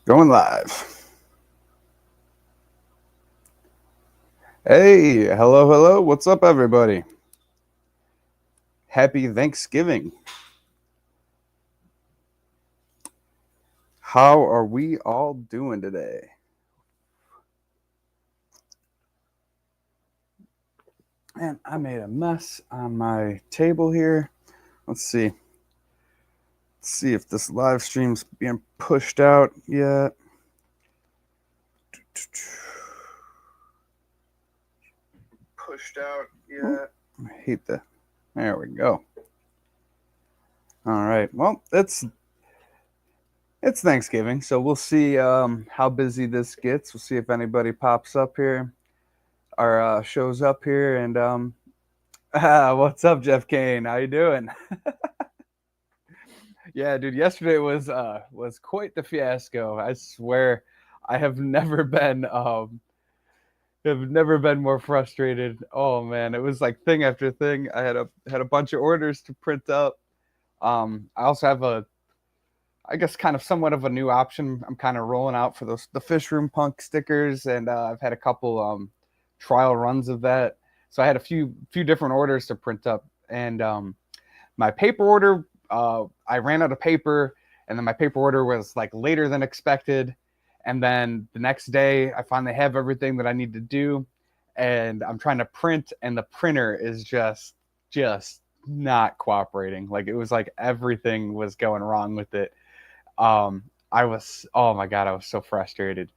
Going live. Hey, hello. What's up, everybody? Happy Thanksgiving. How are we all doing today? Man, I made a mess on my table here. Let's see. Let's see if this live stream's being pushed out yet. Pushed out yet. I hate that. There we go. All right. Well, it's Thanksgiving, so we'll see how busy this gets. We'll see if anybody pops up here or shows up here. And what's up, Jeff Kane? How you doing? Yeah, dude. Yesterday was quite the fiasco. I swear, I have never been more frustrated. Oh man, it was like thing after thing. I had a bunch of orders to print up. I also have I guess kind of somewhat of a new option. I'm kind of rolling out for the Fishroom Punk stickers, and I've had a couple trial runs of that. So I had a few different orders to print up, and my paper order, I ran out of paper, and then my paper order was like later than expected. And then the next day, I finally have everything that I need to do, and I'm trying to print, and the printer is just not cooperating. Like it was like everything was going wrong with it. Oh my God, I was so frustrated.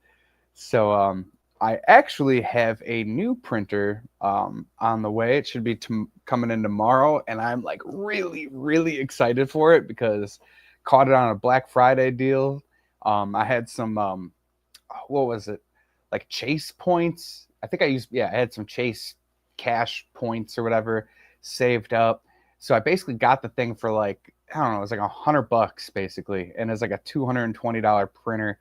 So I actually have a new printer on the way. It should be coming in tomorrow, and I'm like really excited for it because caught it on a Black Friday deal. I had some what was it, like Chase points? I think I had some Chase cash points or whatever saved up. So I basically got the thing for like, I don't know, it was like $100 basically, and it's like a $220 printer.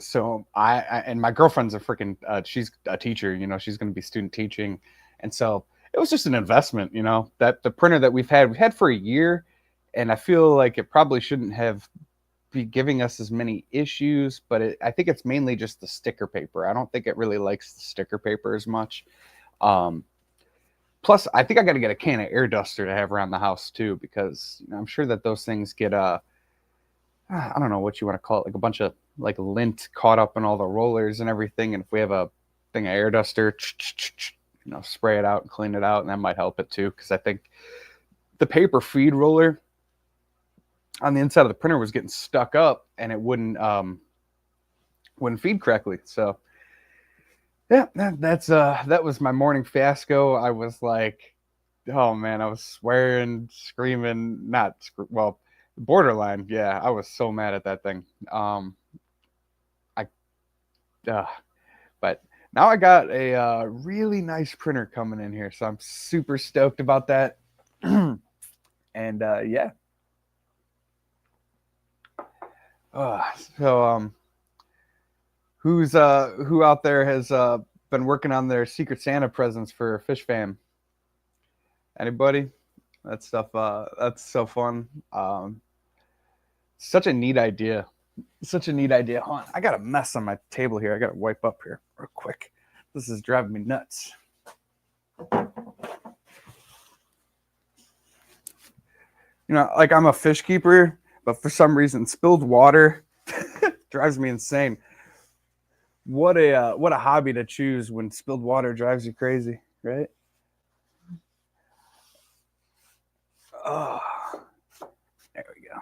So I and my girlfriend's a freaking she's a teacher, she's going to be student teaching, and so it was just an investment, that the printer that we've had for a year, and I feel like it probably shouldn't have be giving us as many issues, but I think it's mainly just the sticker paper. I don't think it really likes the sticker paper as much. Plus, I think I got to get a can of air duster to have around the house too, because I'm sure that those things get I don't know what you want to call it, like a bunch of like lint caught up in all the rollers and everything. And if we have a thing of air duster, spray it out and clean it out, and that might help it too. Because I think the paper feed roller on the inside of the printer was getting stuck up, and it wouldn't feed correctly. So yeah, that was my morning fiasco. I was like, oh man, I was swearing, screaming, well, borderline. Yeah, I was so mad at that thing. But now I got a really nice printer coming in here, so I'm super stoked about that. And yeah. So who out there has been working on their Secret Santa presents for Fish Fam? Anybody? That stuff that's so fun. Such a neat idea. Such a neat idea. Hold on, I got a mess on my table here. I got to wipe up here real quick. This is driving me nuts. Like I'm a fish keeper, but for some reason, spilled water drives me insane. What a hobby to choose when spilled water drives you crazy, right? Oh, there we go.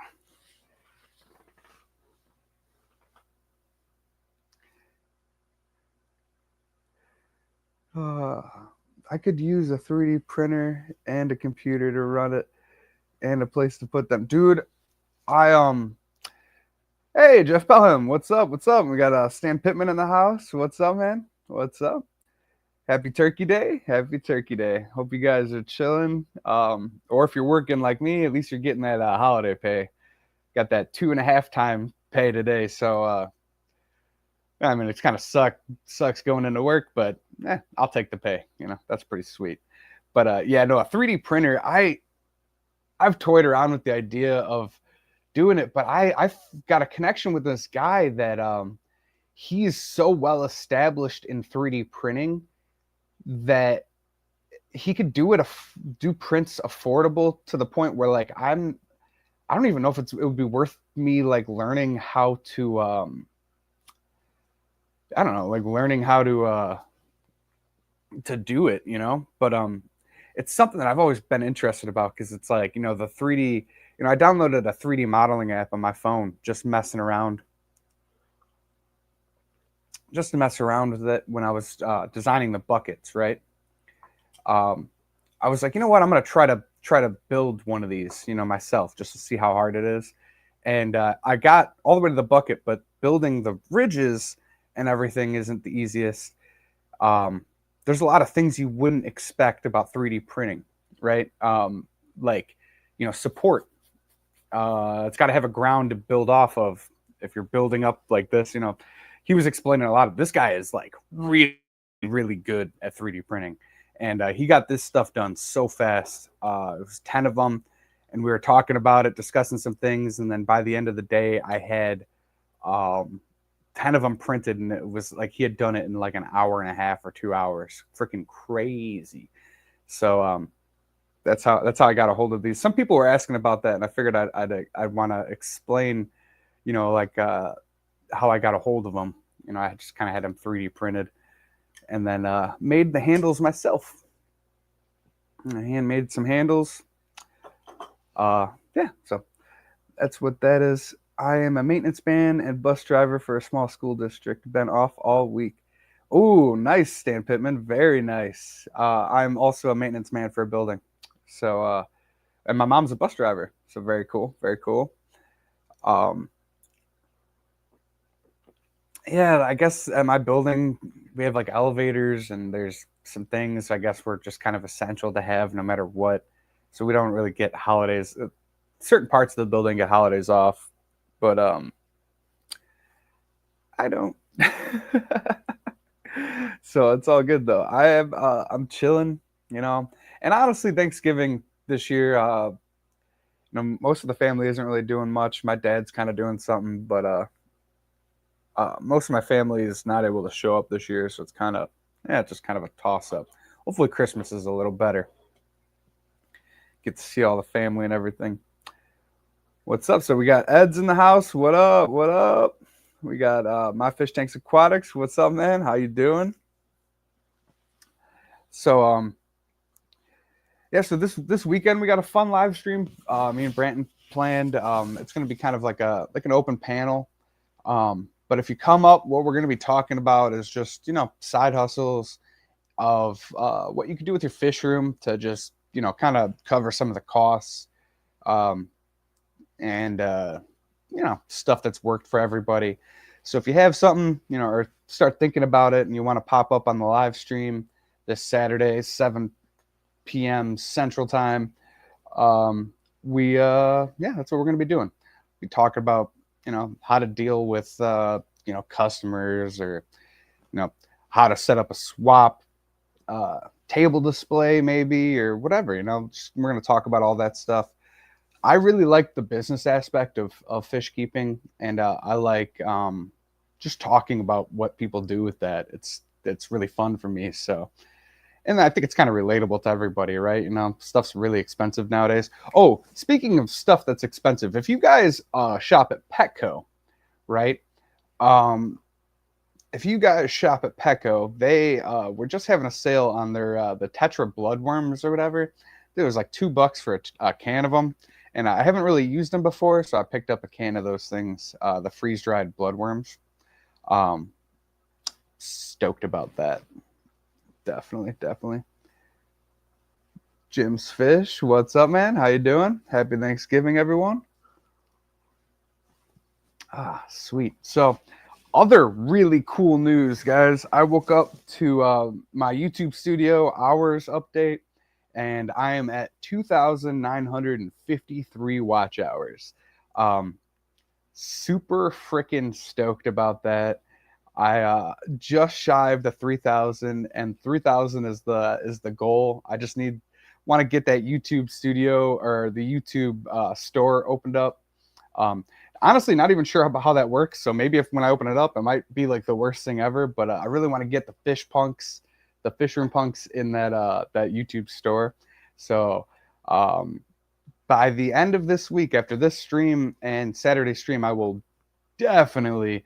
I could use a 3D printer and a computer to run it and a place to put them. Dude, I hey, Jeff Pelham, what's up? What's up? We got Stan Pittman in the house. What's up, man? What's up? Happy Turkey Day. Happy Turkey Day. Hope you guys are chilling. Or if you're working like me, at least you're getting that holiday pay. Got that 2.5 time pay today. So, I mean, it's kind of sucks going into work, but I'll take the pay. That's pretty sweet. But yeah, no, a 3D printer. I've toyed around with the idea of doing it. But I've got a connection with this guy that he is so well established in 3D printing that he could do prints affordable to the point where like I don't even know if it would be worth me like learning how to I don't know, like learning how to do it, you know. But it's something that I've always been interested about because it's like, you know, the 3D, you know, I downloaded a 3D modeling app on my phone just messing around, just to mess around with it when I was designing the buckets, right? I was like, you know what, I'm gonna try to build one of these, you know, myself just to see how hard it is. And I got all the way to the bucket, but building the ridges and everything isn't the easiest. Um, there's a lot of things you wouldn't expect about 3D printing, right? Like, you know, support. It's got to have a ground to build off of. If you're building up like this, you know, he was explaining a lot of. This guy is like really, really good at 3D printing, and he got this stuff done so fast. It was 10 of them, and we were talking about it, discussing some things, and then by the end of the day, I had um, 10 of them printed, and it was like he had done it in like an hour and a half or 2 hours. Freaking crazy. So that's how I got a hold of these. Some people were asking about that, and I figured I'd want to explain, you know, like how I got a hold of them. You know, I just kind of had them 3D printed, and then made the handles myself. I hand made some handles. Yeah, so that's what that is. I am a maintenance man and bus driver for a small school district. Been off all week. Oh, nice, Stan Pittman. Very nice. I'm also a maintenance man for a building. So, and my mom's a bus driver. So very cool. Very cool. Um, yeah, I guess at my building, we have like elevators and there's some things I guess we're just kind of essential to have no matter what. So we don't really get holidays. Certain parts of the building get holidays off, but I don't. So it's all good though. I'm chilling, you know. And honestly, Thanksgiving this year, you know, most of the family isn't really doing much. My dad's kind of doing something, but most of my family is not able to show up this year, so it's kind of yeah, it's just kind of a toss up. Hopefully, Christmas is a little better. Get to see all the family and everything. What's up? So we got Ed's in the house. What up? What up? We got My Fish Tanks Aquatics. What's up, man? How you doing? So yeah, so this weekend we got a fun live stream. Me and Branton planned. It's going to be kind of like an open panel. But if you come up, what we're going to be talking about is just, you know, side hustles of what you can do with your fish room to just, you know, kind of cover some of the costs, um, and you know, stuff that's worked for everybody. So if you have something, you know, or start thinking about it and you want to pop up on the live stream this Saturday, 7 p.m. Central Time, yeah, that's what we're going to be doing. We talk about, you know, how to deal with you know, customers, or you know, how to set up a swap table display maybe, or whatever, you know. We're going to talk about all that stuff. I really like the business aspect of fish keeping, and I like just talking about what people do with that. It's really fun for me. So, and I think it's kind of relatable to everybody, right? You know, stuff's really expensive nowadays. Oh, speaking of stuff that's expensive, if you guys shop at Petco, right? Um, if you guys shop at Petco, they were just having a sale on their the Tetra bloodworms or whatever. It was like $2 for a can of them, and I haven't really used them before, so I picked up a can of those things, the freeze dried bloodworms. Um, Stoked about that. Definitely, definitely. Jim's Fish, what's up, man? How you doing? Happy Thanksgiving, everyone. Ah, sweet. So, other really cool news, guys. I woke up to my YouTube studio hours update, and I am at 2,953 watch hours. Super freaking stoked about that. I just shy of the 3,000, and 3,000 is the goal. I just want to get that YouTube studio or the YouTube store opened up. Honestly, not even sure how that works. So maybe if when I open it up, it might be like the worst thing ever. But I really want to get the Fishroom punks in that YouTube store. So um, by the end of this week, after this stream and Saturday stream, I will definitely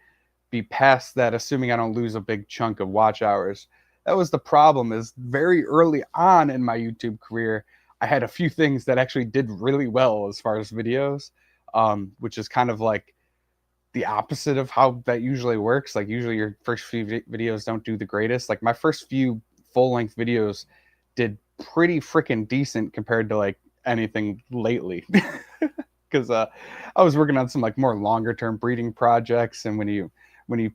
be past that, assuming I don't lose a big chunk of watch hours. That was the problem. Is very early on in my YouTube career, I had a few things that actually did really well as far as videos, which is kind of like the opposite of how that usually works. Like usually your first few videos don't do the greatest. Like my first few full length videos did pretty freaking decent compared to like anything lately. Because I was working on some like more longer term breeding projects, and when you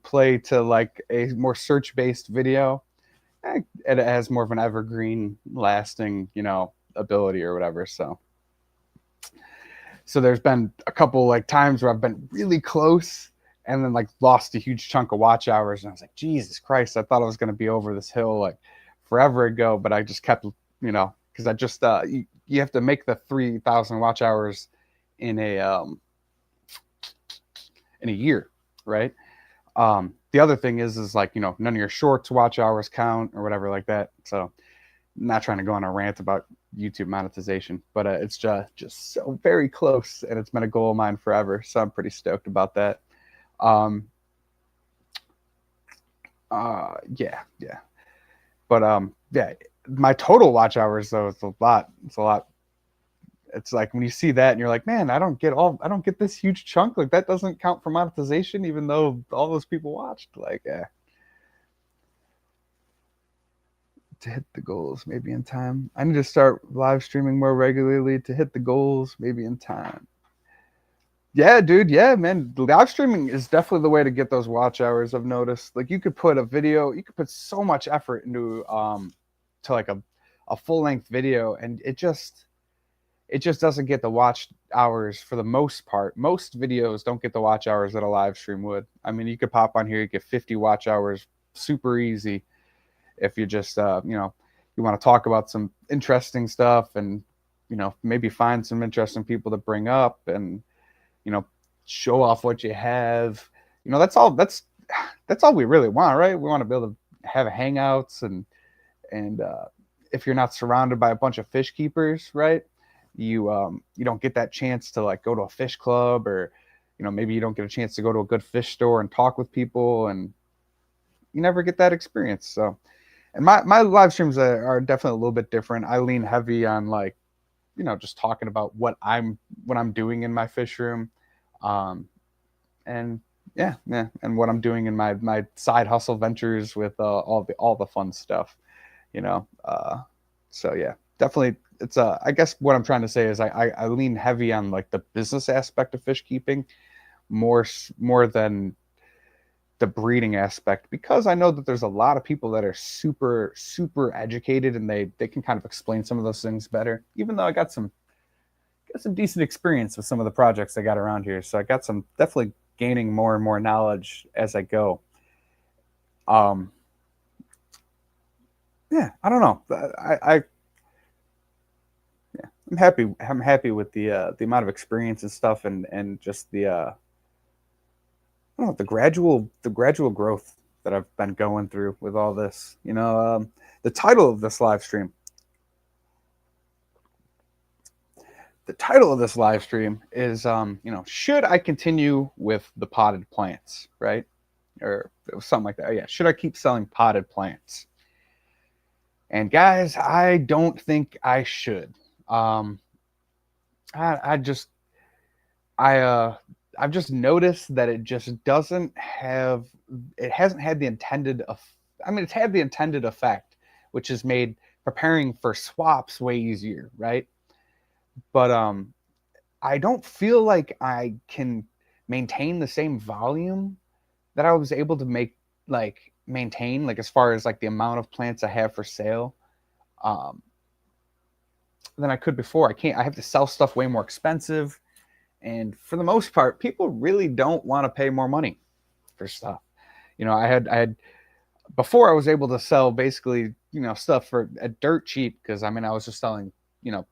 play to like a more search based video, it has more of an evergreen, lasting, ability or whatever. So there's been a couple like times where I've been really close and then like lost a huge chunk of watch hours, and I was like, Jesus Christ, I thought I was going to be over this hill like forever ago, but I just kept, because I just you have to make the 3,000 watch hours in a year, right? The other thing is like, none of your shorts watch hours count or whatever like that. So I'm not trying to go on a rant about YouTube monetization, but it's just so very close, and it's been a goal of mine forever. So I'm pretty stoked about that. Yeah. But yeah, my total watch hours though, it's a lot. It's like when you see that and you're like, man, I don't get this huge chunk. Like that doesn't count for monetization, even though all those people watched. Like, to hit the goals, maybe in time. I need to start live streaming more regularly to hit the goals, maybe in time. Yeah, dude. Yeah, man. Live streaming is definitely the way to get those watch hours. I've noticed. Like, you could put so much effort into to like a full length video, and it just doesn't get the watch hours for the most part. Most videos don't get the watch hours that a live stream would. I mean, you could pop on here, you get 50 watch hours super easy if you just you want to talk about some interesting stuff, and maybe find some interesting people to bring up, and show off what you have. That's all we really want, right? We want to be able to have hangouts, and if you're not surrounded by a bunch of fish keepers, right? You don't get that chance to like go to a fish club, or maybe you don't get a chance to go to a good fish store and talk with people, and you never get that experience. So, and my live streams are definitely a little bit different. I lean heavy on like just talking about what I'm doing in my fish room, and yeah, and what I'm doing in my side hustle ventures with all the fun stuff, you know. So yeah, definitely. It's I guess what I'm trying to say is I lean heavy on like the business aspect of fish keeping more than the breeding aspect, because I know that there's a lot of people that are super educated, and they can kind of explain some of those things better. Even though I got some decent experience with some of the projects I got around here, so I got some definitely gaining more and more knowledge as I go. Um, yeah, I don't know. I'm happy. I'm happy with the amount of experience and stuff, and just I don't know, the gradual growth that I've been going through with all this. The title of this live stream. The title of this live stream is, should I continue with the potted plants, right? Or it was something like that. Oh, yeah, should I keep selling potted plants? And guys, I don't think I should. Um, I just I've just noticed that it hasn't had the intended I mean, it's had the intended effect, which has made preparing for swaps way easier, right? But I don't feel like I can maintain the same volume that I was able to maintain, like as far as like the amount of plants I have for sale, um than I could before. I have to sell stuff way more expensive. And for the most part, people really don't want to pay more money for stuff. I had before, I was able to sell basically, stuff for at dirt cheap, because I mean, I was just selling,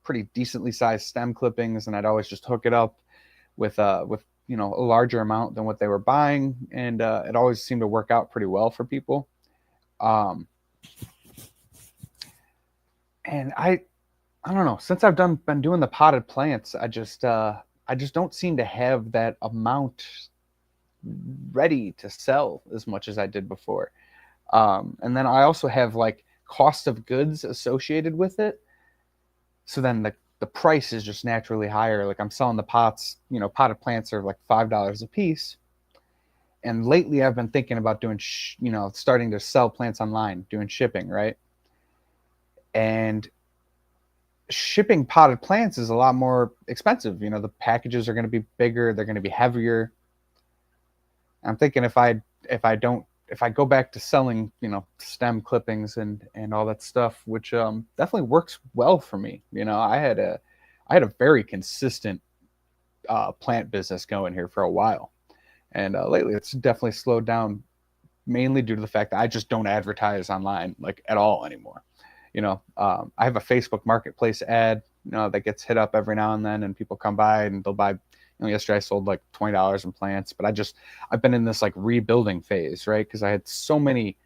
pretty decently sized stem clippings, and I'd always just hook it up with a larger amount than what they were buying, and it always seemed to work out pretty well for people. Um, and I don't know. Since I've been doing the potted plants, I just don't seem to have that amount ready to sell as much as I did before. And then I also have like cost of goods associated with it. So then the price is just naturally higher. Like I'm selling the pots, potted plants are like $5 a piece. And lately I've been thinking about doing, starting to sell plants online, doing shipping, right? And shipping potted plants is a lot more expensive. The packages are going to be bigger, they're going to be heavier. I'm thinking if I go back to selling, stem clippings and all that stuff, which definitely works well for me. I had a very consistent plant business going here for a while, and lately it's definitely slowed down, mainly due to the fact that I just don't advertise online like at all anymore. I have a Facebook Marketplace ad, that gets hit up every now and then, and people come by and they'll buy. Yesterday I sold like $20 in plants, but I've been in this like rebuilding phase, right? Because I had so many.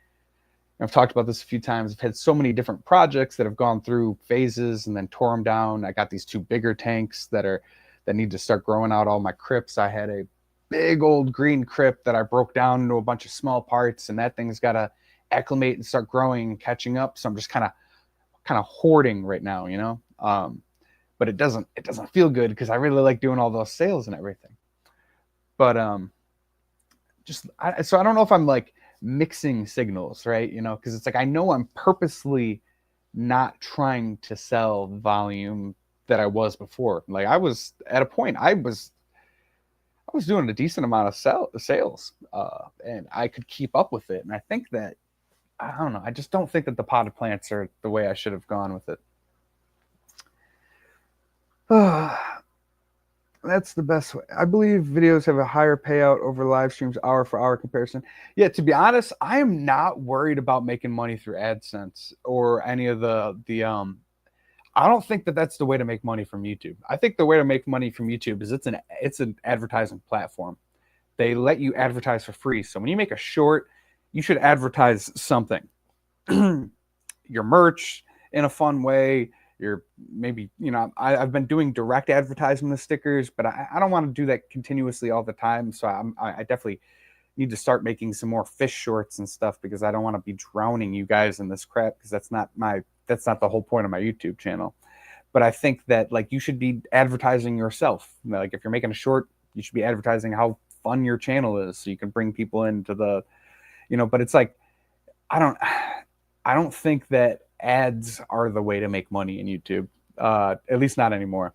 I've talked about this a few times. I've had so many different projects that have gone through phases and then tore them down. I got these two bigger tanks that need to start growing out all my crypts. I had a big old green crypt that I broke down into a bunch of small parts, and that thing's got to acclimate and start growing and catching up. So I'm just kind of hoarding right now, but it doesn't feel good because I really like doing all those sales and everything. But so I don't know if I'm like mixing signals, right? Because it's like I know I'm purposely not trying to sell volume that I was before. Like I was at a point I was doing a decent amount of sales, and I could keep up with it. And I think that I don't know. I just don't think that the potted plants are the way I should have gone with it. That's the best way. I believe videos have a higher payout over live streams, hour for hour comparison. Yeah, to be honest, I am not worried about making money through AdSense or any of the. I don't think that that's the way to make money from YouTube. I think the way to make money from YouTube is it's an advertising platform. They let you advertise for free. So when you make a short, you should advertise something. Your merch in a fun way. You're maybe, I've been doing direct advertisement of stickers, but I don't want to do that continuously all the time. So I definitely need to start making some more fish shorts and stuff because I don't want to be drowning you guys in this crap because that's not the whole point of my YouTube channel. But I think that like you should be advertising yourself. Like if you're making a short, you should be advertising how fun your channel is so you can bring people into the, but it's like I don't think that ads are the way to make money in YouTube. At least not anymore.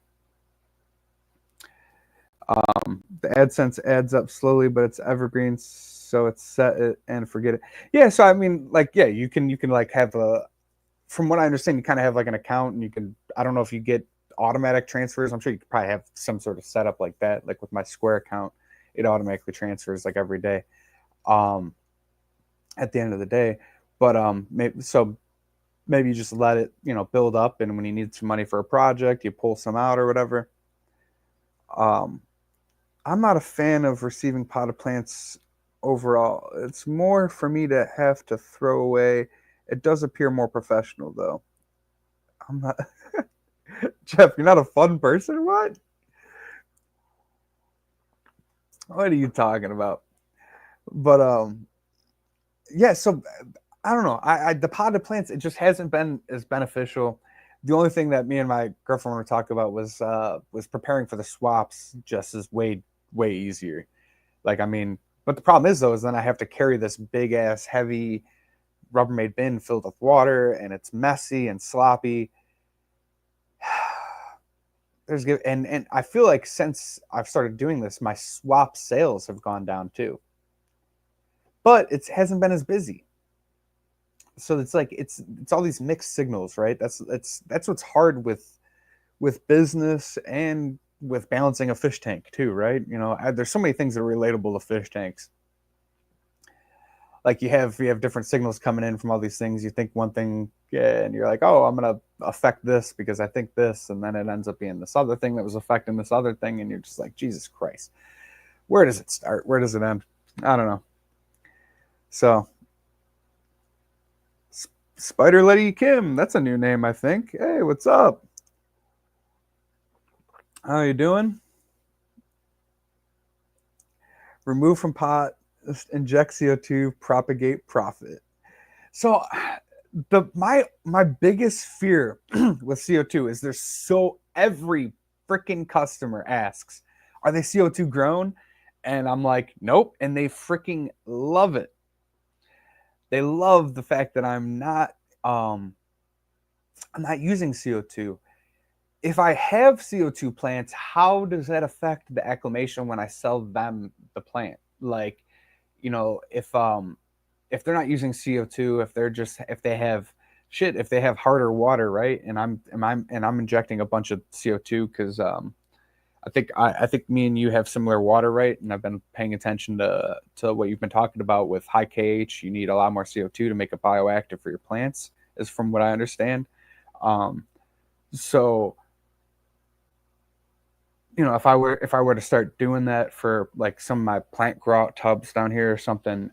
The AdSense adds up slowly, but it's evergreen, so it's set it and forget it. Yeah, so I mean, like, yeah, you can like have a. From what I understand, you kind of have like an account, and you can. I don't know if you get automatic transfers. I'm sure you could probably have some sort of setup like that. Like with my Square account, it automatically transfers like every day. At the end of the day, but maybe you just let it build up, and when you need some money for a project, you pull some out or whatever. I'm not a fan of receiving potted plants overall. It's more for me to have to throw away. It does appear more professional though. I'm not Jeff, you're not a fun person? What are you talking about? But yeah, so I don't know. The potted plants, it just hasn't been as beneficial. The only thing that me and my girlfriend were talking about was preparing for the swaps. Just as way easier. Like I mean, but the problem is though is then I have to carry this big ass heavy Rubbermaid bin filled with water, and it's messy and sloppy. And I feel like since I've started doing this, my swap sales have gone down too. But it hasn't been as busy. So it's like it's all these mixed signals, right? That's what's hard with business and with balancing a fish tank too, right? There's so many things that are relatable to fish tanks. Like you have different signals coming in from all these things. You think one thing, yeah, and you're like, oh, I'm gonna affect this because I think this, and then it ends up being this other thing that was affecting this other thing, and you're just like, Jesus Christ. where does it start? Where does it end? I don't know. So, Spider Letty Kim, that's a new name, I think. Hey, what's up? How you doing? Remove from pot, inject CO2, propagate profit. So, my biggest fear with CO2 is there's so every freaking customer asks, are they CO2 grown? And I'm like, nope. And they freaking love it. They love the fact that I'm not using CO2. If I have CO2 plants, how does that affect the acclimation when I sell them the plant? Like, if they're not using CO2, if they have harder water, right? And I'm injecting a bunch of CO2 because I think me and you have similar water, right? And I've been paying attention to what you've been talking about with high KH. You need a lot more CO2 to make it bioactive for your plants, is from what I understand. Um, so if I were to start doing that for like some of my plant grow out tubs down here or something,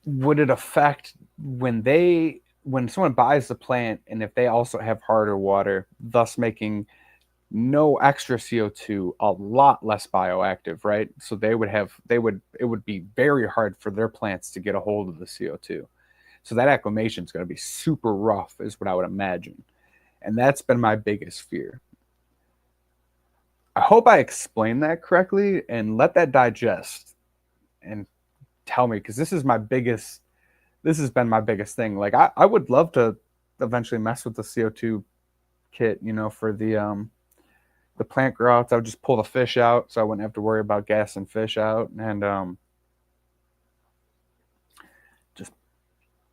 would it affect when someone buys the plant and if they also have harder water, thus making no extra CO2, a lot less bioactive, right? So it would be very hard for their plants to get a hold of the CO2. So that acclimation is going to be super rough, is what I would imagine. And that's been my biggest fear. I hope I explained that correctly and let that digest and tell me, because this has been my biggest thing. Like I would love to eventually mess with the CO2 kit, for the plant grow outs. I would just pull the fish out so I wouldn't have to worry about gassing fish out, and just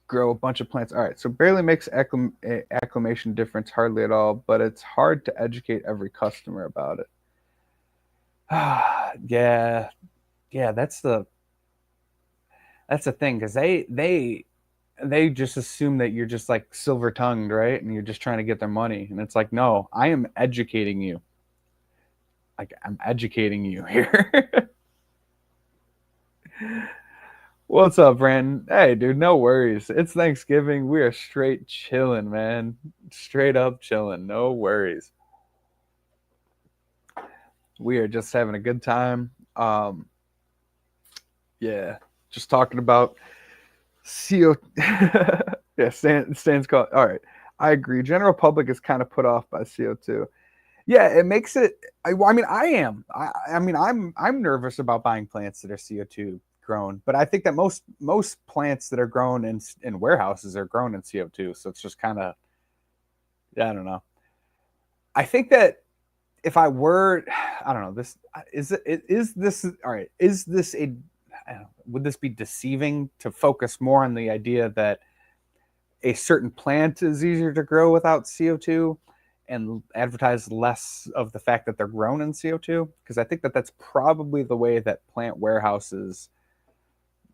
grow a bunch of plants. All right, so barely makes acclimation difference hardly at all, but it's hard to educate every customer about it. Yeah, yeah, that's the thing, because they just assume that you're just like silver tongued, right? And you're just trying to get their money. And it's like, no, I am educating you. Like, I'm educating you here. What's up, Brandon? Hey, dude, no worries. It's Thanksgiving. We are straight chilling, man. Straight up chilling. No worries. We are just having a good time. Yeah, just talking about CO. Yeah, Stan's called. All right, I agree. General public is kind of put off by CO2. Yeah, it makes it. I mean, I am. I mean, I'm nervous about buying plants that are CO2 grown, but I think that most plants that are grown in warehouses are grown in CO2. So it's just kind of, yeah, I don't know. I think that if I were, I don't know, is this all right? Is this a would this be deceiving to focus more on the idea that a certain plant is easier to grow without CO2 and advertise less of the fact that they're grown in CO2? Because I think that that's probably the way that plant warehouses,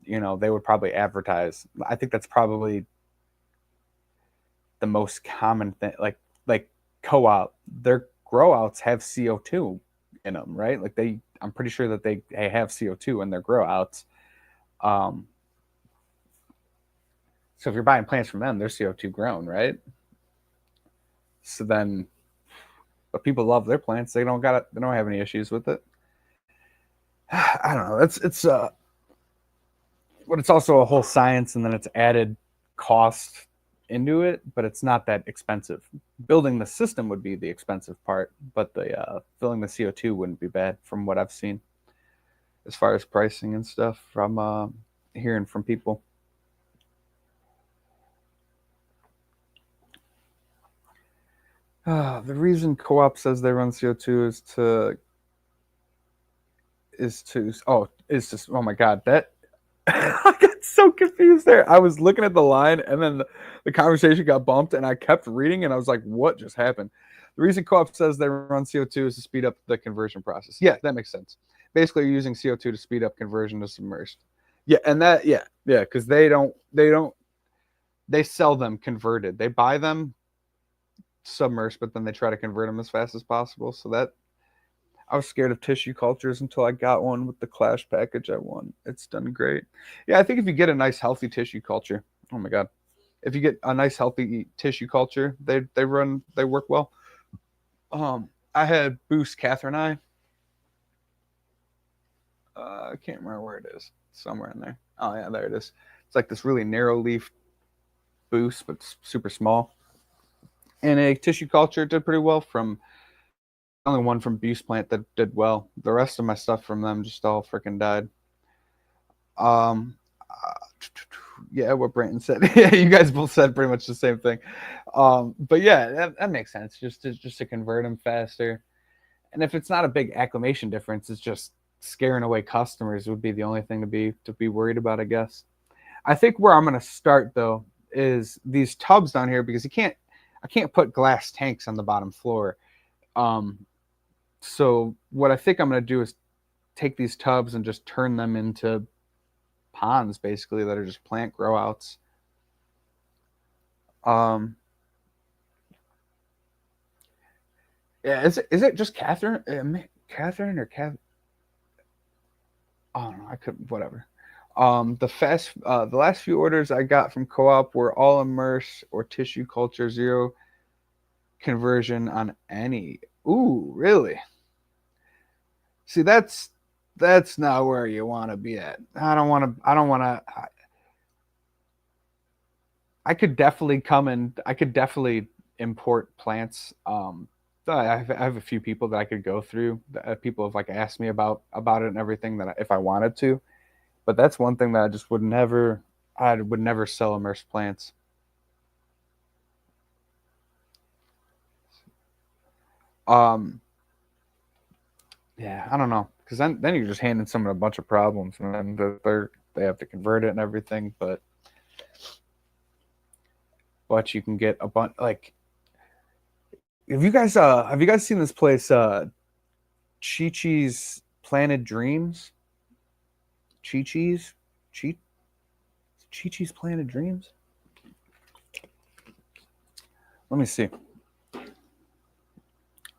they would probably advertise. I think that's probably the most common thing. Like co-op, their grow outs have CO2 in them, right? Like I'm pretty sure that they have CO2 in their grow outs. Um, so if you're buying plants from them, they're CO2 grown, right? So then, but people love their plants. They don't have any issues with it. I don't know. But it's also a whole science, and then it's added cost into it, but it's not that expensive. Building the system would be the expensive part, but the filling the CO2 wouldn't be bad from what I've seen as far as pricing and stuff from hearing from people. The reason co-op says they run CO2 oh my god, that I got so confused there. I was looking at the line and then the conversation got bumped and I kept reading and I was like, what just happened? The reason co-op says they run CO2 is to speed up the conversion process. Yeah, that makes sense. Basically, you're using CO2 to speed up conversion to submerged. Yeah, and because they sell them converted. They buy them submersed, but then they try to convert them as fast as possible. So that I was scared of tissue cultures until I got one with the Clash package I won. It's done great. Yeah, I think if you get a nice healthy tissue culture, oh my god, if you get a nice healthy tissue culture, they work well. I had Boost Catherine I. I can't remember where it is. Somewhere in there. Oh yeah, there it is. It's like this really narrow leaf boost, but super small. And a tissue culture did pretty well. From only one from Boost Plant that did well. The rest of my stuff from them just all freaking died. Um, yeah, what Brandon said. Yeah, you guys both said pretty much the same thing. But yeah, that makes sense. Just to convert them faster. And if it's not a big acclimation difference, it's just scaring away customers would be the only thing to be worried about, I guess. I think where I'm gonna start though is these tubs down here because I can't put glass tanks on the bottom floor. Um, so what I think I'm gonna do is take these tubs and just turn them into ponds basically that are just plant grow outs. Um, yeah, is it just Catherine? Catherine or Cath? I don't know. I couldn't. Whatever. The last few orders I got from co-op were all immerse or tissue culture, zero conversion on any. Ooh, really? See, that's not where you want to be at. I don't want to. I don't want to. I could definitely come and I could definitely import plants. I have a few people that I could go through. People have like asked me about it and everything if I wanted to. But that's one thing that I just would never. I would never sell immersed plants. Um, yeah, I don't know, because then you're just handing someone a bunch of problems, and then they have to convert it and everything. But you can get a bunch like. Have you guys seen this place Chi Chi's Planted Dreams? Chi Chi's Chi Chi Chi's Planted Dreams? Let me see.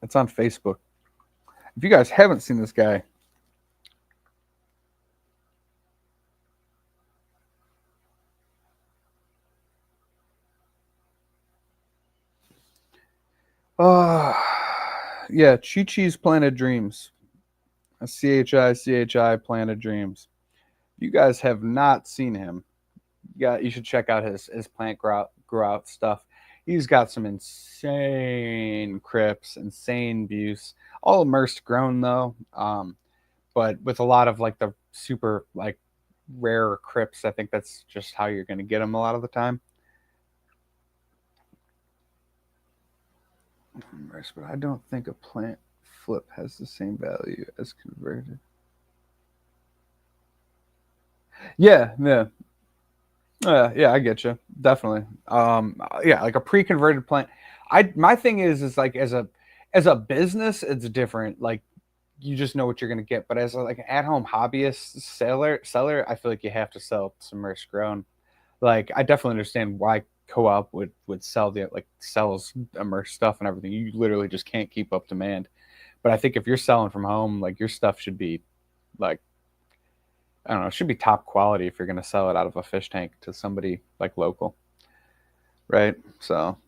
It's on Facebook. If you guys haven't seen this guy, uh yeah, Chi Chi's Planted Dreams. CHI Planted Dreams. If you guys have not seen him, you should check out his plant grow out stuff. He's got some insane crypts, insane views, all immersed grown though. But with a lot of like the super like rare crypts, I think that's just how you're going to get them a lot of the time. But I don't think a plant flip has the same value as converted. Yeah, yeah. Yeah, I get you. Definitely. Yeah, like a pre-converted plant. My thing is like as a business, it's different. Like you just know what you're gonna get. But as like an at-home hobbyist seller, I feel like you have to sell submerged grown. Like I definitely understand why co-op would sell the like sells immersed stuff and everything. You literally just can't keep up demand. But I think if you're selling from home, like your stuff should be like I don't know, it should be top quality if you're going to sell it out of a fish tank to somebody like local, right? So,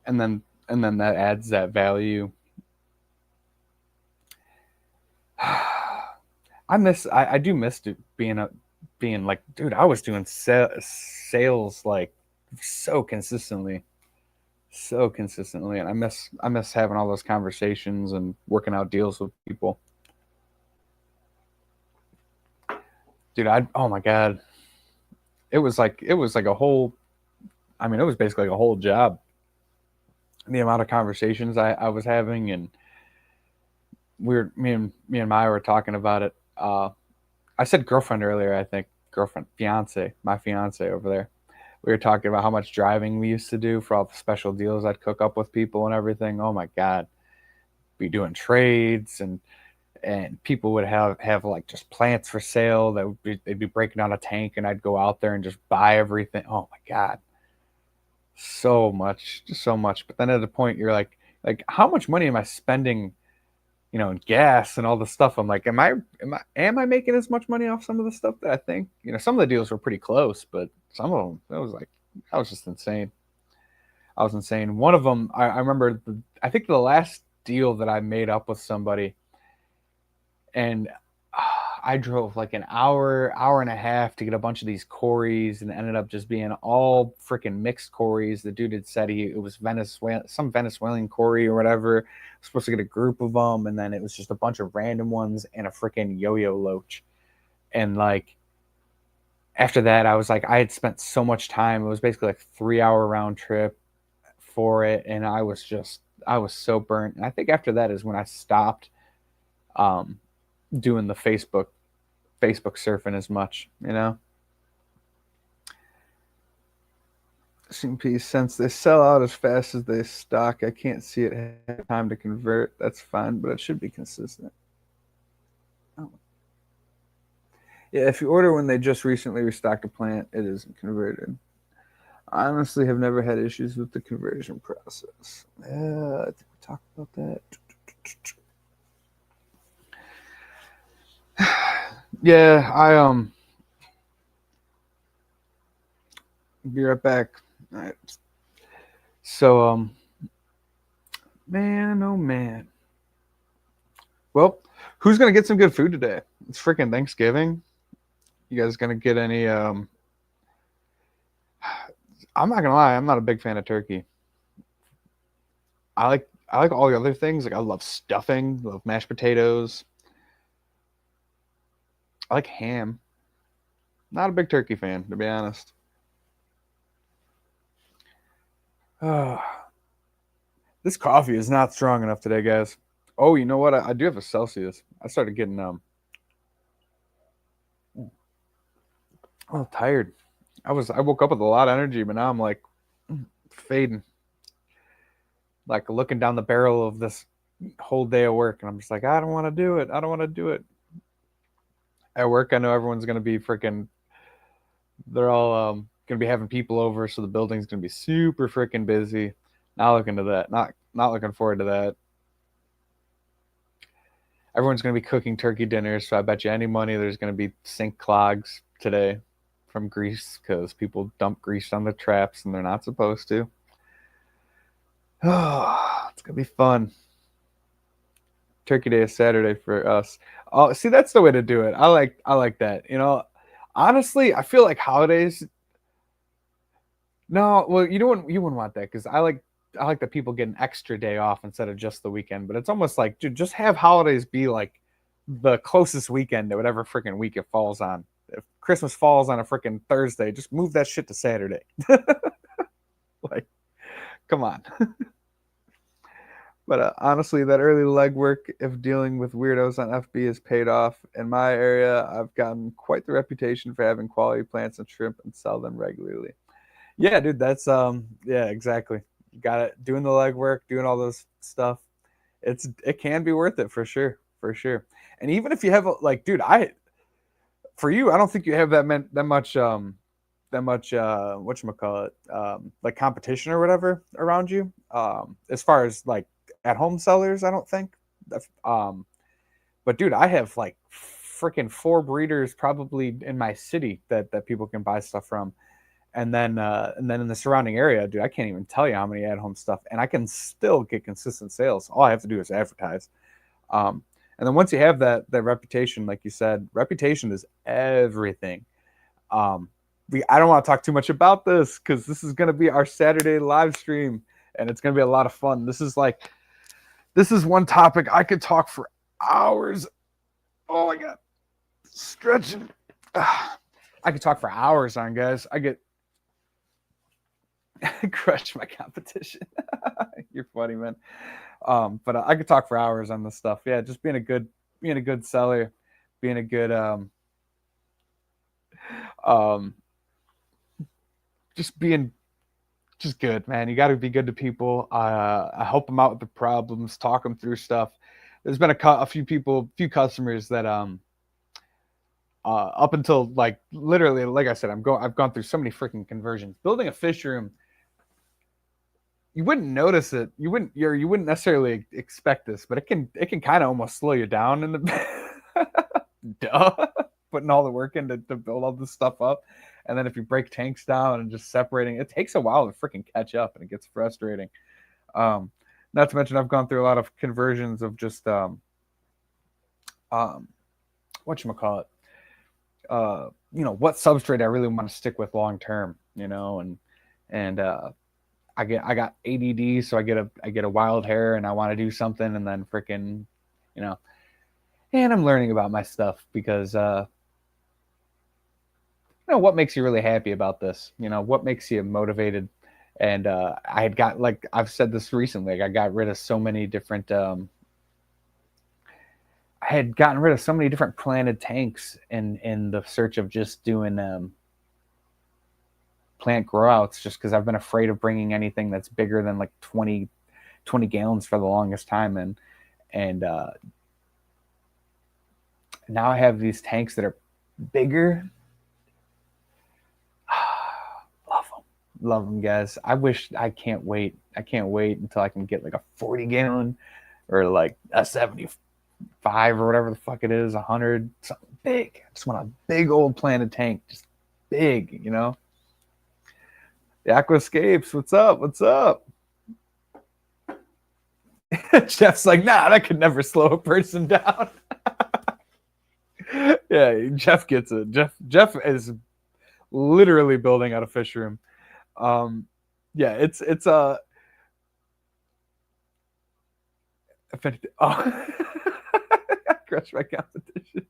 and then that adds that value. I do miss being like, dude, I was doing sales like so consistently, and I miss having all those conversations and working out deals with people. Dude, I oh my god, it was like a whole. I mean, it was basically like a whole job. The amount of conversations I was having, and me and Maya were talking about it. I said girlfriend earlier. I think girlfriend, fiance, my fiance over there. We were talking about how much driving we used to do for all the special deals I'd cook up with people and everything. Oh my god, be doing trades and people would have like just plants for sale they'd be breaking down a tank and I'd go out there and just buy everything. Oh my god. so much, just so much. But then at a point you're like how much money am I spending, in gas and all the stuff? I'm like, am I making as much money off some of the stuff that I think? Some of the deals were pretty close, but some of them, that was just insane. I was insane. One of them, I remember, I think the last deal that I made up with somebody, and I drove like an hour and a half to get a bunch of these Corys, and it ended up just being all freaking mixed Corys. The dude had said it was Venezuela, some Venezuelan Cory or whatever. I was supposed to get a group of them, and then it was just a bunch of random ones and a freaking yo-yo loach. And like after that, I was like, I had spent so much time. It was basically like 3 hour round trip for it, and I was so burnt. And I think after that is when I stopped um, doing the Facebook surfing as much, SMP, since they sell out as fast as they stock, I can't see it have time to convert. That's fine, but it should be consistent. Oh. Yeah, if you order when they just recently restocked a plant, it isn't converted. I honestly have never had issues with the conversion process. Yeah, I think we talked about that. Yeah, be right back. All right. So man, oh man. Well, who's gonna get some good food today? It's freaking Thanksgiving. You guys gonna get any I'm not gonna lie, I'm not a big fan of turkey. I like all the other things. Like I love stuffing, love mashed potatoes. I like ham. Not a big turkey fan, to be honest. This coffee is not strong enough today, guys. Oh, you know what? I do have a Celsius. I started getting a little tired. I woke up with a lot of energy, but now I'm like fading. Like looking down the barrel of this whole day of work, and I'm just like, I don't want to do it. I don't want to do it. At work, I know everyone's gonna be freaking. They're all gonna be having people over, so the building's gonna be super freaking busy. Not looking to that. Not looking forward to that. Everyone's gonna be cooking turkey dinners, so I bet you any money there's gonna be sink clogs today from grease because people dump grease on the traps and they're not supposed to. Oh, it's gonna be fun. Turkey Day is Saturday for us. Oh, see, that's the way to do it. I like that. Honestly, I feel like holidays. No, well, you wouldn't want that because I like that people get an extra day off instead of just the weekend. But it's almost like, dude, just have holidays be like the closest weekend to whatever freaking week it falls on. If Christmas falls on a freaking Thursday, just move that shit to Saturday. Like, come on. But honestly, that early legwork, if dealing with weirdos on FB, is paid off. In my area, I've gotten quite the reputation for having quality plants and shrimp and sell them regularly. Yeah, dude, that's yeah, exactly. You got it. Doing the legwork, doing all those stuff. It can be worth it for sure, for sure. And even if you have like, dude, I for you, I don't think you have that much whatchamacallit, like competition or whatever around you. As far as like at home sellers, I don't think. Um, but dude, I have like freaking four breeders probably in my city that people can buy stuff from. And then in the surrounding area, dude, I can't even tell you how many at home stuff, and I can still get consistent sales. All I have to do is advertise. Um, and then once you have that reputation, like you said, reputation is everything. Um, I don't want to talk too much about this because this is going to be our Saturday live stream, and it's going to be a lot of fun. This is one topic I could talk for hours. Oh my god, stretching. I could talk for hours on, guys. I get crushed my competition. You're funny, man. But I could talk for hours on this stuff. Yeah, just being a good seller, being a good um just being just good, man. You got to be good to people. I help them out with the problems, talk them through stuff. There's been a few customers that up until like literally, like I said, I've gone through so many freaking conversions. Building a fish room you wouldn't notice it. You wouldn't necessarily expect this, but it can kind of almost slow you down in the duh, putting all the work in to build all this stuff up. And then if you break tanks down and just separating, it takes a while to freaking catch up and it gets frustrating. Um, Not to mention I've gone through a lot of conversions of just um whatchamacallit, what substrate I really want to stick with long term, and I got ADD, so I get a wild hair and I want to do something, and then freaking, you know, and I'm learning about my stuff because what makes you really happy about this? What makes you motivated? And I had got, like I've said this recently, like I got rid of so many different I had gotten rid of so many different planted tanks in the search of just doing plant grow outs, just because I've been afraid of bringing anything that's bigger than like 20 gallons for the longest time. And now I have these tanks that are bigger. Love them, guys. I can't wait. I can't wait until I can get like a 40 gallon or like a 75 or whatever the fuck it is, 100, something big. I just want a big old planted tank, just big. The Aquascapes, what's up? What's up? Jeff's like, nah, that could never slow a person down. Yeah, Jeff gets it. Jeff is literally building out a fish room. Yeah, it's a oh. I crushed my competition.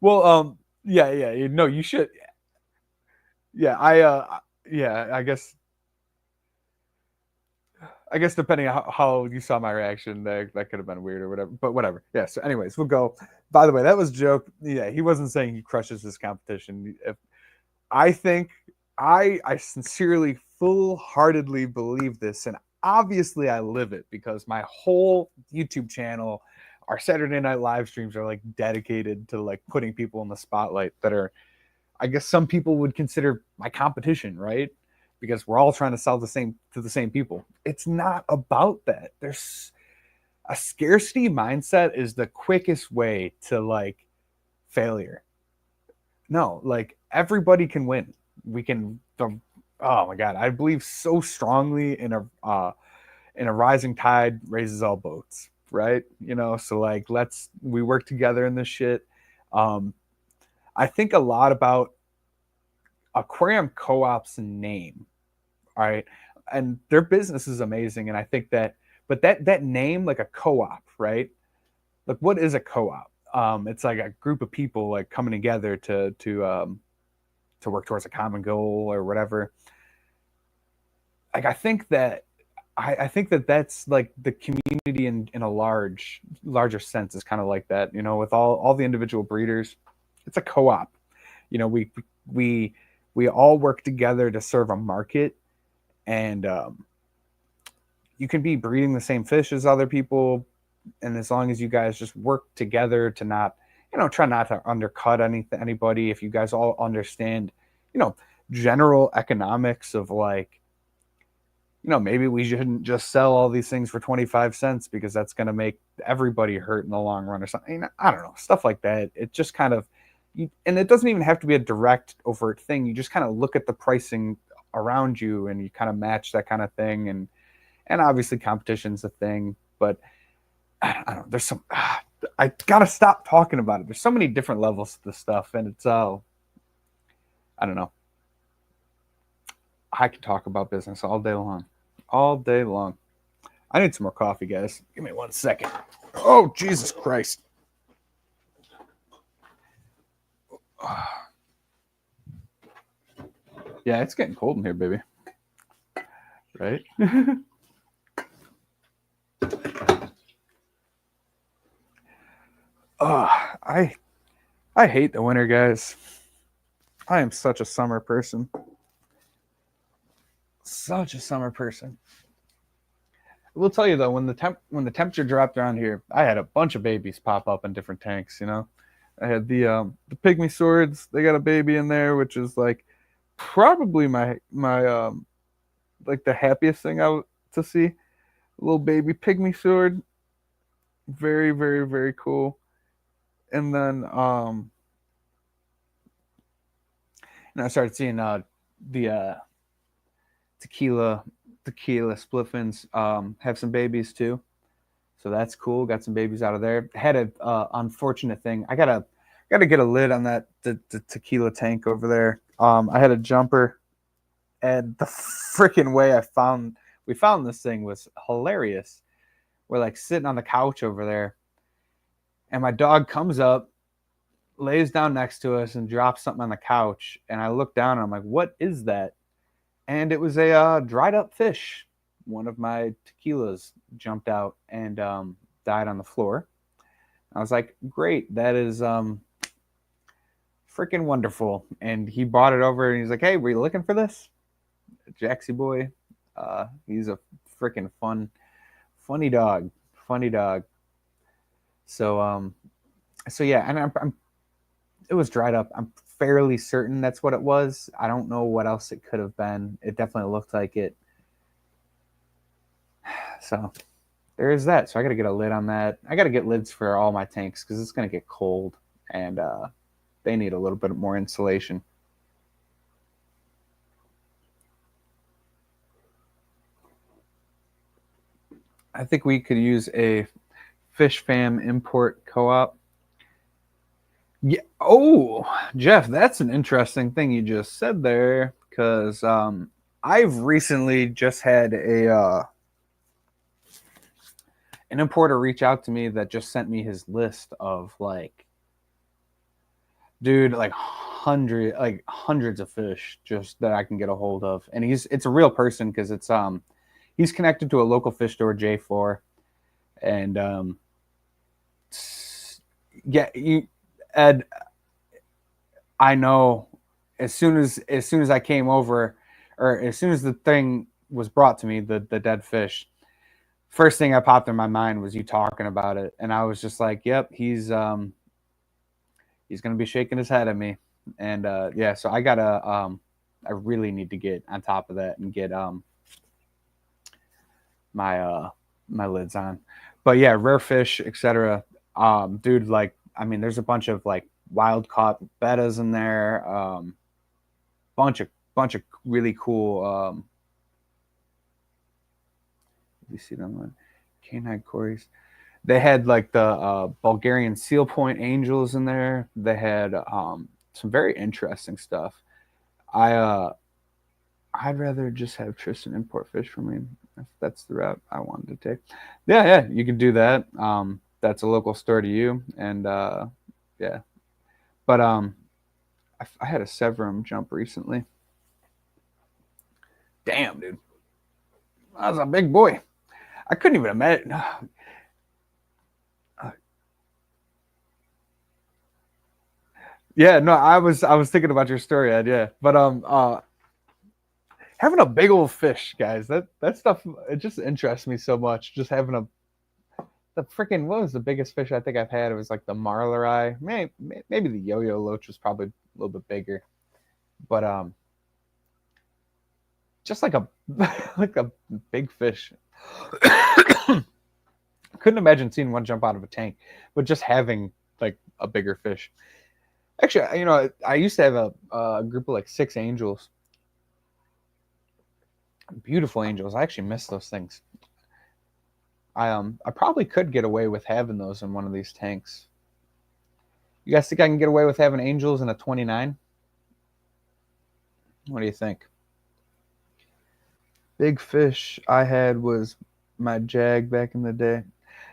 Well, yeah, you should. Yeah, yeah, I guess depending on how you saw my reaction, that could have been weird or whatever. But whatever. Yeah. So, anyways, we'll go. By the way, that was a joke. Yeah, he wasn't saying he crushes his competition. If I think I sincerely, full-heartedly believe this, and obviously I live it because my whole YouTube channel, our Saturday night live streams are like dedicated to like putting people in the spotlight that are, I guess some people would consider my competition, right? Because we're all trying to sell to the same people. It's not about that. There's a scarcity mindset is the quickest way to like failure. No, like everybody can win. We can. Oh my god, I believe so strongly in a rising tide raises all boats, right? So like we work together in this shit. I think a lot about Aquarium Co-op's name, all right, and their business is amazing, and I think that, but that name, like a co-op, right? Like, what is a co-op? It's like a group of people like coming together to work towards a common goal or whatever. Like, I think that that's like the community in a larger sense is kind of like that, with all the individual breeders. It's a co-op. We we all work together to serve a market, and you can be breeding the same fish as other people, and as long as you guys just work together to not, try not to undercut anybody. If you guys all understand, general economics of like, maybe we shouldn't just sell all these things for 25 cents because that's going to make everybody hurt in the long run or something. I don't know, stuff like that. It just kind of, and it doesn't even have to be a direct, overt thing. You just kind of look at the pricing around you and you kind of match that kind of thing. And obviously competition's a thing, but I don't know. There's some, I gotta stop talking about it. There's so many different levels to this stuff, and it's I don't know. I could talk about business all day long. All day long. I need some more coffee, guys. Give me 1 second. Oh, Jesus Christ. Yeah, it's getting cold in here, baby. Right? I hate the winter, guys. I am such a summer person. Such a summer person. I will tell you though, when the temperature dropped around here, I had a bunch of babies pop up in different tanks. I had the pygmy swords. They got a baby in there, which is like probably my like the happiest thing to see. Little baby pygmy sword, very very very cool. And then and I started seeing the tequila tequila spliffins have some babies too, so that's cool. Got some babies out of there. Had a unfortunate thing. I gotta get a lid on that the tequila tank over there. I had a jumper, and the freaking way we found this thing was hilarious. We're like sitting on the couch over there, and my dog comes up, lays down next to us, and drops something on the couch. And I look down, and I'm like, "What is that?" And it was a dried up fish. One of my tequilas jumped out and died on the floor. I was like, "Great, that is freaking wonderful." And he brought it over, and he's like, "Hey, were you looking for this?" Jaxie boy, he's a freaking funny dog, funny dog. So so yeah, and it was dried up. I'm fairly certain that's what it was. I don't know what else it could have been. It definitely looked like it. So there is that. So I got to get a lid on that. I got to get lids for all my tanks because it's going to get cold, and they need a little bit more insulation. I think we could use a fish fam import co-op. Yeah. Oh, Jeff, that's an interesting thing you just said there, because I've recently just had a an importer reach out to me that just sent me his list of like, dude, like hundreds of fish just that I can get a hold of, and it's a real person because it's he's connected to a local fish store, J4, and yeah, Ed, I know as soon as I came over, or as soon as the thing was brought to me, the dead fish, first thing that popped in my mind was you talking about it, and I was just like, "Yep, he's gonna be shaking his head at me," and yeah, so I really need to get on top of that and get my my lids on. But yeah, rare fish, etc. Dude, like I mean, there's a bunch of like wild caught bettas in there. Bunch of really cool. You see them on canine quarries. They had like the Bulgarian seal point angels in there. They had some very interesting stuff. I I'd rather just have Tristan import fish for me if that's the route I wanted to take. Yeah, yeah, you can do that. That's a local store to you, and yeah. But I had a Severum jump recently. Damn, dude, that was a big boy. I couldn't even imagine. Yeah, no, I was thinking about your story, Ed. Yeah, but having a big old fish, guys, that stuff it just interests me so much. Just having the freaking what was the biggest fish I think I've had? It was like the marlerai. Maybe the yo-yo loach was probably a little bit bigger, but just like a like a big fish. Couldn't imagine seeing one jump out of a tank, but just having like a bigger fish. Actually, I used to have a group of like 6 angels, beautiful angels. I actually miss those things. I probably could get away with having those in one of these tanks. You guys think I can get away with having angels in a 29? What do you think? Big fish I had was my jag back in the day.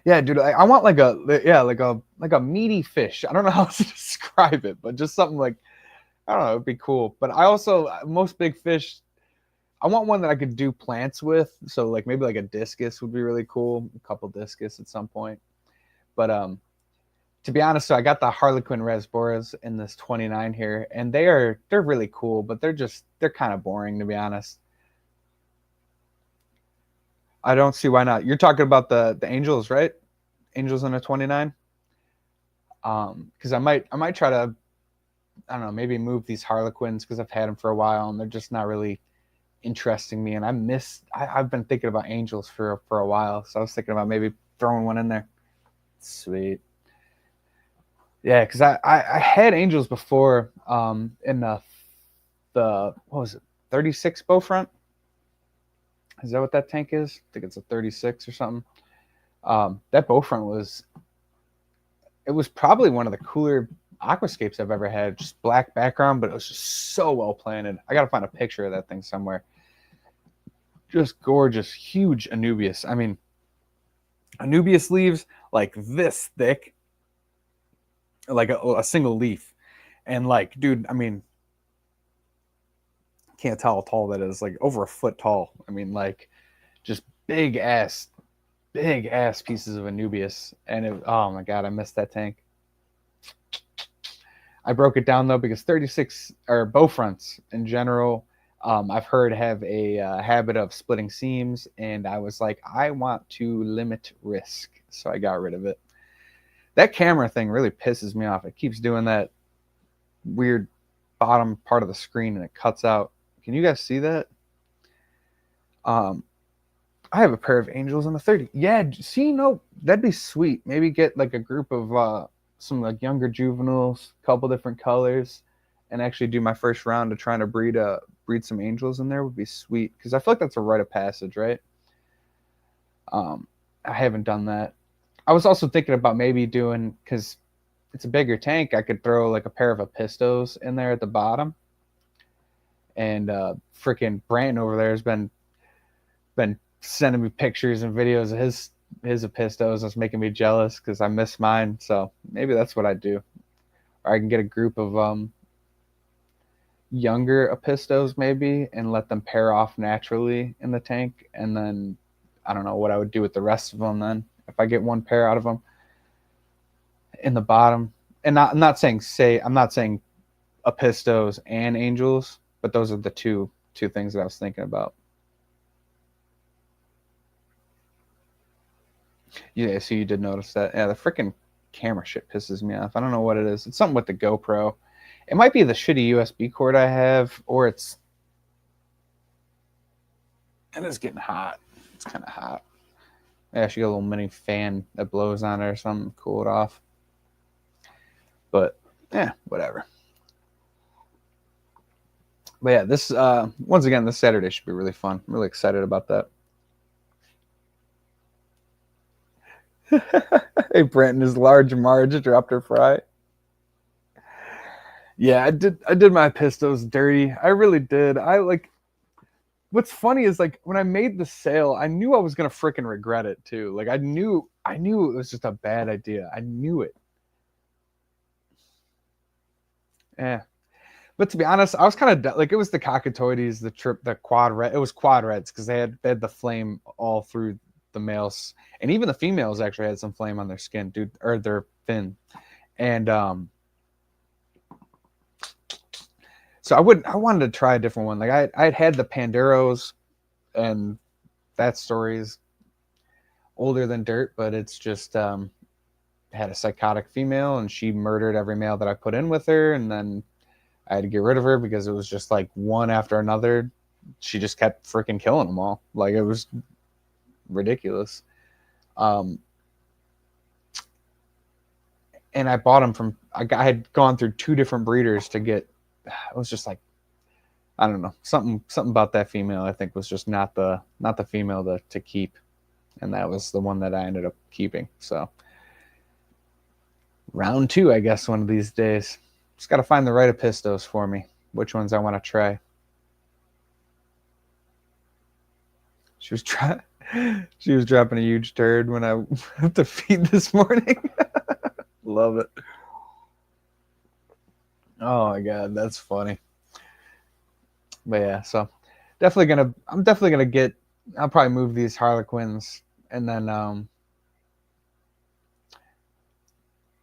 Yeah, dude, I want like a meaty fish. I don't know how to describe it, but just something like I don't know, it'd be cool. But I also most big fish, I want one that I could do plants with. So like maybe like a discus would be really cool. A couple discus at some point. But to be honest, so I got the Harlequin Rasboras in this 29 here, and they're really cool, but they're kind of boring to be honest. I don't see why not. You're talking about the angels, right? Angels in a 29. Because I might try to I don't know maybe move these Harlequins because I've had them for a while and they're just not really interesting me, and I've been thinking about angels for a while, so I was thinking about maybe throwing one in there. Sweet. Yeah, because I had angels before in the what was it, 36 bow front. Is that what that tank is? I think it's a 36 or something. That bow front was probably one of the cooler aquascapes I've ever had. Just black background, but it was just so well planted. I gotta find a picture of that thing somewhere. Just gorgeous, huge Anubias. I mean, Anubias leaves like this thick, like a single leaf. And like, dude, I mean, can't tell how tall that is, like over a foot tall. I mean, like just big ass pieces of Anubias. And oh my God, I missed that tank. I broke it down though, because 36 or bow fronts in general, I've heard have a habit of splitting seams. And I was like, I want to limit risk. So I got rid of it. That camera thing really pisses me off. It keeps doing that weird bottom part of the screen and it cuts out. Can you guys see that? I have a pair of angels in the 30. Yeah, see, no, that'd be sweet. Maybe get like a group of some like younger juveniles, couple different colors, and actually do my first round of trying to breed some angels in there would be sweet. Because I feel like that's a rite of passage, right? I haven't done that. I was also thinking about maybe doing, because it's a bigger tank, I could throw like a pair of Apistos in there at the bottom. And freaking Brandon over there has been sending me pictures and videos of his Apistos. It's making me jealous because I miss mine. So maybe that's what I do. Or I can get a group of younger Apistos maybe and let them pair off naturally in the tank. And then I don't know what I would do with the rest of them then if I get one pair out of them in the bottom. And I'm not saying Apistos and angels, but those are the two things that I was thinking about. Yeah, so you did notice that. Yeah, the freaking camera shit pisses me off. I don't know what it is. It's something with the GoPro. It might be the shitty USB cord I have, or it is getting hot. It's kind of hot. I actually got a little mini fan that blows on it or something, cool it off. But yeah, whatever. But yeah, this once again, this Saturday should be really fun. I'm really excited about that. Hey, Brenton, is large Marge dropped her fry? Yeah, I did my Apistos dirty. I really did. What's funny is like when I made the sale, I knew I was gonna freaking regret it too. Like I knew it was just a bad idea. I knew it. Yeah. But to be honest, I was kind of like, it was the cockatoides, the quad red. It was quad reds because they had the flame all through the males, and even the females actually had some flame on their skin, dude, or their fin. And so I wanted to try a different one. Like I'd had the Panderos, and that story's older than dirt, but it's just had a psychotic female, and she murdered every male that I put in with her, and then I had to get rid of her because it was just like one after another. She just kept freaking killing them all. Like it was ridiculous. And I bought them from, I had gone through 2 different breeders to get, it was just like, I don't know, something about that female I think was just not the female to keep. And that was the one that I ended up keeping. So round 2, I guess, one of these days. Just got to find the right Apistos for me. Which ones I want to try. She was dropping a huge turd when I went to feed this morning. Love it. Oh my God, that's funny. But yeah, so I'm definitely gonna I'll probably move these Harlequins and then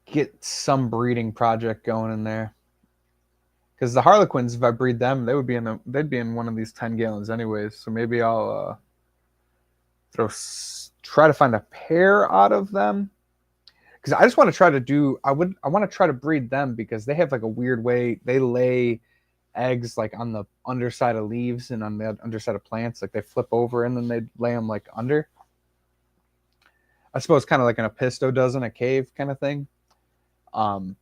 get some breeding project going in there. Because the Harlequins, if I breed them, they'd be in one of these 10 gallons anyways. So maybe I'll try to find a pair out of them. Because I just want to try to I want to try to breed them because they have like a weird way they lay eggs like on the underside of leaves and on the underside of plants. Like they flip over and then they lay them like under. I suppose kind of like an apisto does in a cave kind of thing. And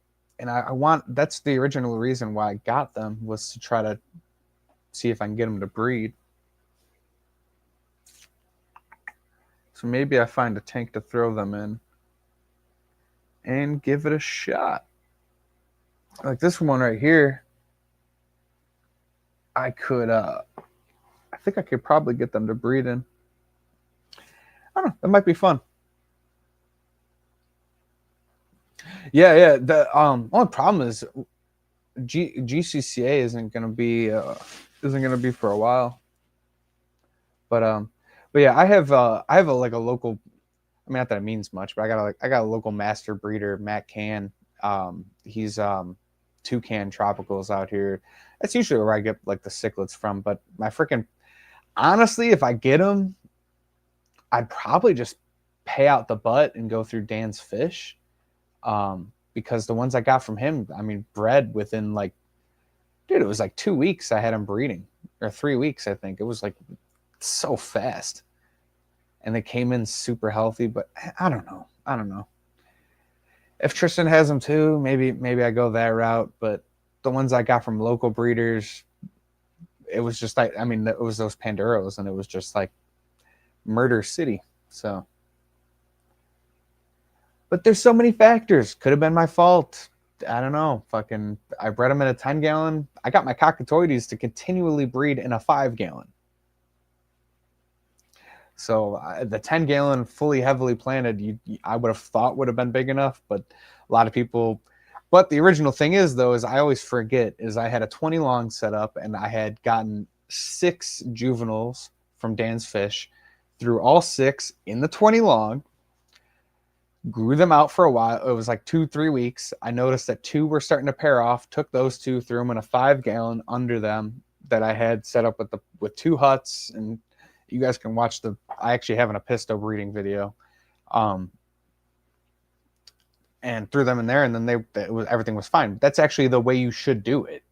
I want, that's the original reason why I got them, was to try to see if I can get them to breed. So maybe I find a tank to throw them in and give it a shot. Like this one right here, I think I could probably get them to breed in. I don't know, that might be fun. Yeah. The only problem is GCCA isn't gonna be for a while. But yeah, I have like a local. I mean, not that it means much, but I got a local master breeder, Matt Can. He's Toucan Tropicals out here. That's usually where I get like the cichlids from. But my freaking, honestly, if I get them, I'd probably just pay out the butt and go through Dan's Fish. Because the ones I got from him, I mean, bred within like, dude, it was like 2 weeks I had them breeding, or 3 weeks, I think. It was like so fast. And they came in super healthy, but I don't know. If Tristan has them too, maybe I go that route. But the ones I got from local breeders, it was just like, I mean, it was those Panduros, and it was just like Murder City. So, but there's so many factors. Could have been my fault. I don't know. Fucking, I bred them in a 10-gallon. I got my cockatoides to continually breed in a 5-gallon. So the 10-gallon fully heavily planted, I would have thought would have been big enough, but a lot of people. But the original thing is, though, is I always forget, is I had a 20 long set up, and I had gotten 6 juveniles from Dan's Fish, threw all 6 in the 20 long, grew them out for a while. It was like 2-3 weeks. I noticed that 2 were starting to pair off, took those 2, threw them in a 5-gallon under them that I had set up with 2 huts. And you guys can watch I actually have an apisto breeding video, and threw them in there, and then everything was fine. That's actually the way you should do it.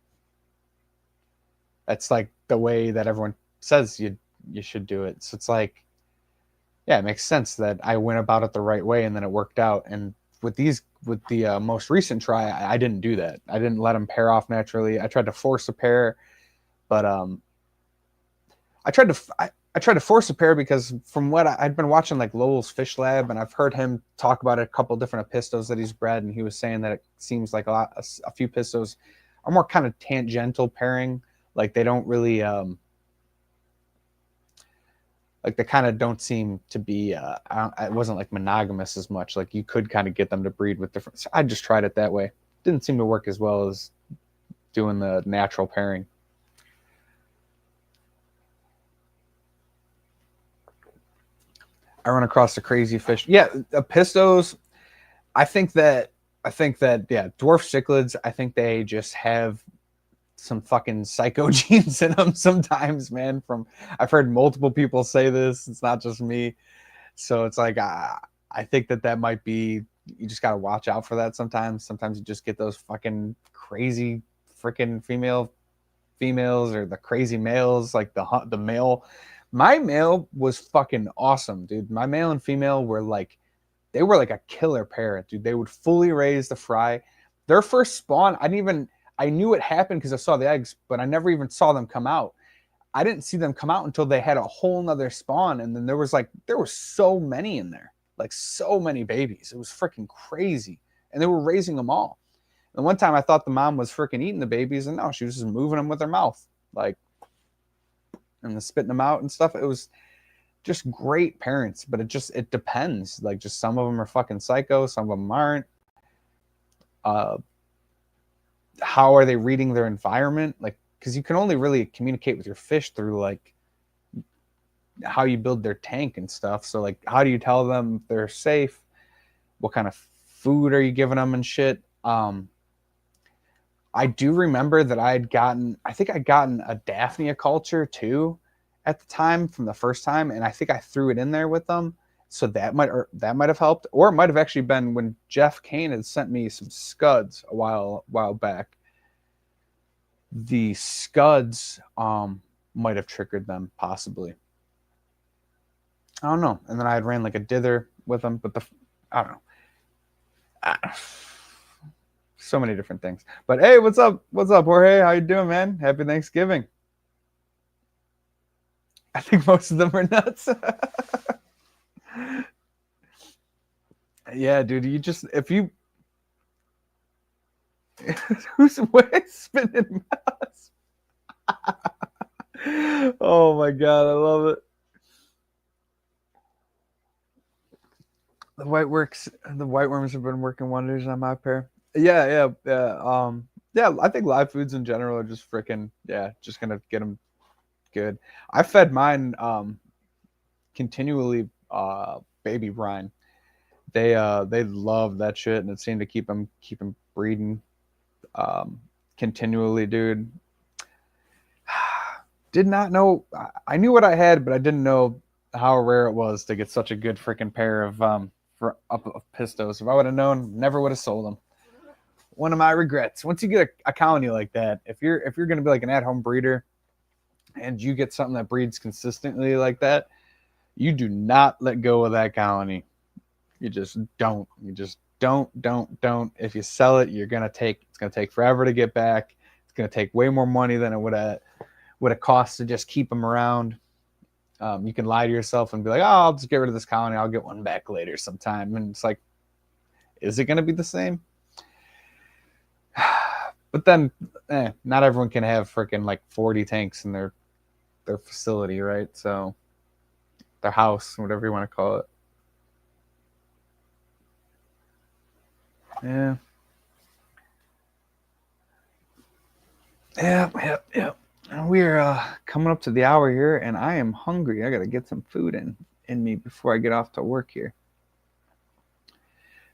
That's like the way that everyone says you should do it. So it's like, yeah, it makes sense that I went about it the right way, and then it worked out. And with the most recent try, I didn't do that. I didn't let them pair off naturally. I tried to force a pair, but I tried to force a pair because from what I'd been watching, like Lowell's Fish Lab, and I've heard him talk about a couple different apistos that he's bred, and he was saying that it seems like a few pistos are more kind of tangential pairing. Like they don't really, like they kind of don't seem to be, it wasn't like monogamous as much. Like you could kind of get them to breed with different. So I just tried it that way. Didn't seem to work as well as doing the natural pairing. I run across the crazy fish. Yeah, apistos. I think that yeah, dwarf cichlids, I think they just have some fucking psycho genes in them sometimes, man. I've heard multiple people say this. It's not just me. So it's like I think that might be, you just got to watch out for that sometimes. Sometimes you just get those fucking crazy freaking females, or the crazy males, like the male. My male was fucking awesome, dude. My male and female were like, they were like a killer pair, dude. They would fully raise the fry. Their first spawn, I knew it happened because I saw the eggs, but I never even saw them come out. I didn't see them come out until they had a whole nother spawn. And then there were so many in there, like so many babies. It was freaking crazy. And they were raising them all. And one time I thought the mom was freaking eating the babies, and no, she was just moving them with her mouth, like, and then spitting them out and stuff. It was just great parents, but it depends. Like, just some of them are fucking psycho, some of them aren't. How are they reading their environment? Like, because you can only really communicate with your fish through like how you build their tank and stuff. So like, how do you tell them they're safe? What kind of food are you giving them and shit? I do remember that I think I'd gotten a Daphnia culture too at the time from the first time, and I think I threw it in there with them. So that might have helped, or it might have actually been when Jeff Kane had sent me some scuds a while back. the scuds might have triggered them, possibly. I don't know. And then I had ran like a dither with them, but I don't know. So many different things. But hey, what's up? What's up, Jorge? How you doing, man? Happy Thanksgiving. I think most of them are nuts. Yeah, dude. You just if you who's way spinning mouse? Oh my god, I love it. The white worms have been working wonders on my pair. Yeah, yeah, yeah. Yeah. I think live foods in general are just freaking yeah, just gonna get them good. I fed mine continually baby brine. They love that shit, and it seemed to keep them breeding continually, dude. Did not know. I knew what I had, but I didn't know how rare it was to get such a good freaking pair of of pistos. If I would have known, never would have sold them. One of my regrets. Once you get a colony like that, if you're gonna be like an at-home breeder, and you get something that breeds consistently like that, you do not let go of that colony. You just don't. You just don't. If you sell it, it's gonna take forever to get back. It's gonna take way more money than it would have cost to just keep them around. You can lie to yourself and be like, oh, I'll just get rid of this colony. I'll get one back later sometime. And it's like, is it gonna be the same? But then, not everyone can have freaking like 40 tanks in their facility, right? So their house, whatever you want to call it. Yeah. Yeah. We're coming up to the hour here, and I am hungry. I gotta get some food in me before I get off to work here.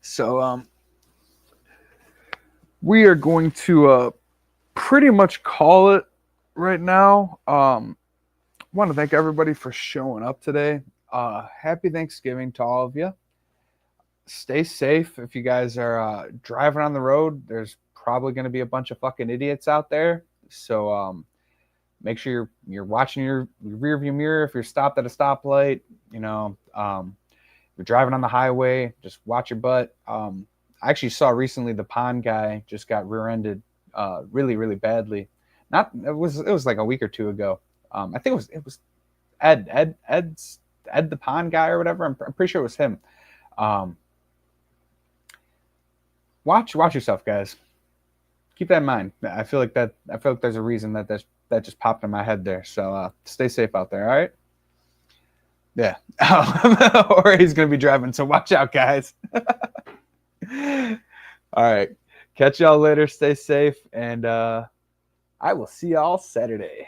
So we are going to pretty much call it right now. Want to thank everybody for showing up today. Happy Thanksgiving to all of you. Stay safe. If you guys are driving on the road, there's probably going to be a bunch of fucking idiots out there. So make sure you're watching your rear view mirror. If you're stopped at a stoplight, you're driving on the highway, just watch your butt. I actually saw recently the pond guy just got rear-ended really, really badly. It was like a week or two ago. I think it was Ed the pond guy or whatever. I'm pretty sure it was him. Watch yourself, guys. Keep that in mind. I feel like there's a reason that just popped in my head there. So stay safe out there. All right. Yeah. Or he's gonna be driving. So watch out, guys. All right. Catch y'all later. Stay safe, and I will see y'all Saturday.